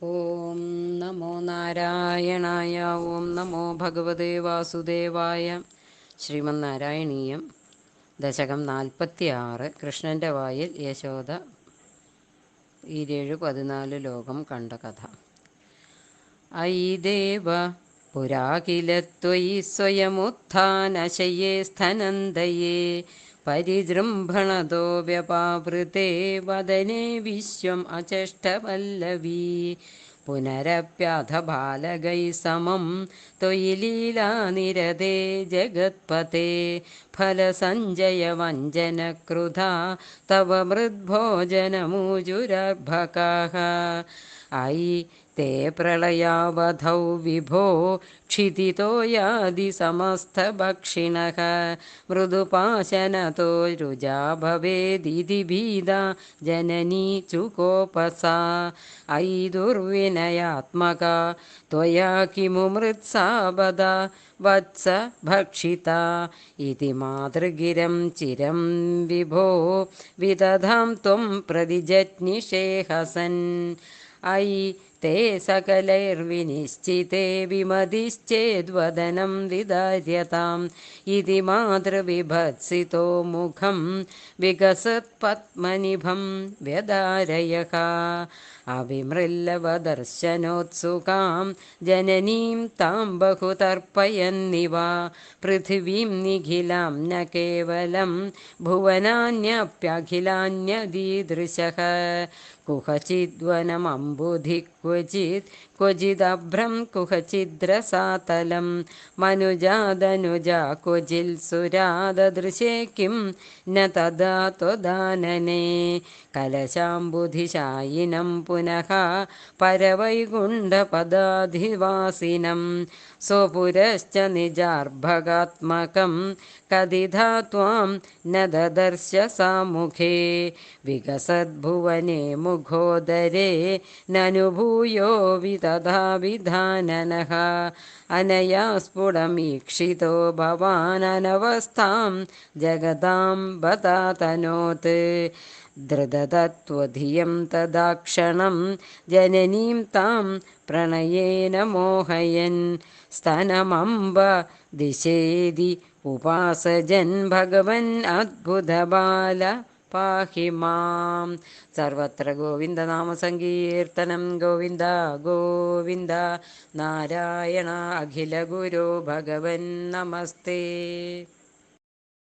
ഓം നമോ നാരായണായ. ഓം നമോ ഭഗവതേ വാസുദേവായ. ശ്രീമന്നാരായണീയം ദശകം 46. കൃഷ്ണൻ്റെ വായിൽ യശോദ 7-14 ലോകം കണ്ട കഥ. അയി ദേവ പുരാകിലത്വയി സ്വയമുത്ഥാനശയേ സ്ഥനന്തയേ പരിജൃംഭണതോ വ്യപാവൃതേ വദനേ വിശ്വം അചഷ്ടവല്ലവീ പുനരപ്യാഥ ബാലകൈ സമം ത്വയി ലീലാനിരതേ ജഗത്പതേ ഫലസഞ്ജയ വഞ്ചനക്രുധാ തവ മൃദ്ഭോജനമൂജുരർഭകാഃ അയി തേ പ്രളയാവധൗ വിഭോ ക്ഷിതിതോ യാതി സമസ്തഭക്ഷിണഃ മൃദുപാശനതോ രുജാ ഭവേദിതി ഭീതാ ജനനീ ചുകോപസാ അയി ദുർവിനയാത്മകാ ത്വയാ കിമു മൃത്സാപദ വത്സ ഭക്ഷിതാ ഇതി മാതൃഗിരം ചിരം വിഭോ വിദധാം ത്വം പ്രതിജജ്ഞിഷേ ഹസൻ അയി തേ സകലൈർവിനിശ്ചിതേ വിമതിശ്ചേദ്വദനം വിദാര്യതാം ഇതി മാതൃവിഭത്സിതോ മുഖം വികസത്പത്മനിഭം വ്യദാരയഃ അവിമൃല്ലവദർശനോത്സുകാം ജനനീം താം ബഹുതർപ്പയന്നിവ പൃഥിവീം നിഖിലാം ന കേവലം ഭുവനാന്യപ്യഖിലാന്യദീദൃശഃ കുഹചിദ്വനമംബുധി ക്വചിദഭ്രം കുഹചിദ്രസാതലം മനുജാദനുജാ ക്വചിൽ സുരാദദൃശേ കിം ന തദാ ത്വദാനനേ കലശാംബുധിശായിനം പുനഃ പരവൈകുണ്ഠപദാധിവാസിനം സ്വപുരശ്ച നിജാർഭകാത്മകം കദിധാ ത്വാം ന ദദർശ സാമുഖേ വികസദ്ഭുവനെ മുഖോദരേ നനു ഭൂയോ വിതഥാ വിധാനനഃ അനയാ സ്ഫുടമീക്ഷിതോ ഭവാനനവസ്ഥാം ജഗതാം ബതാതനോത് ധൃതതത്വധിയം തദാക്ഷണം ജനനീം താം പ്രണയേന മോഹയൻ സ്തനമംബ ദിശേതി ഉപാസജൻ ഭഗവൻ അദ്ഭുതബാല പാഹി മാം. സർവത്ര ഗോവിന്ദനാമസങ്കീർത്തനം. ഗോവിന്ദ ഗോവിന്ദ. നാരായണ അഖില ഗുരോ ഭഗവൻ നമസ്തേ.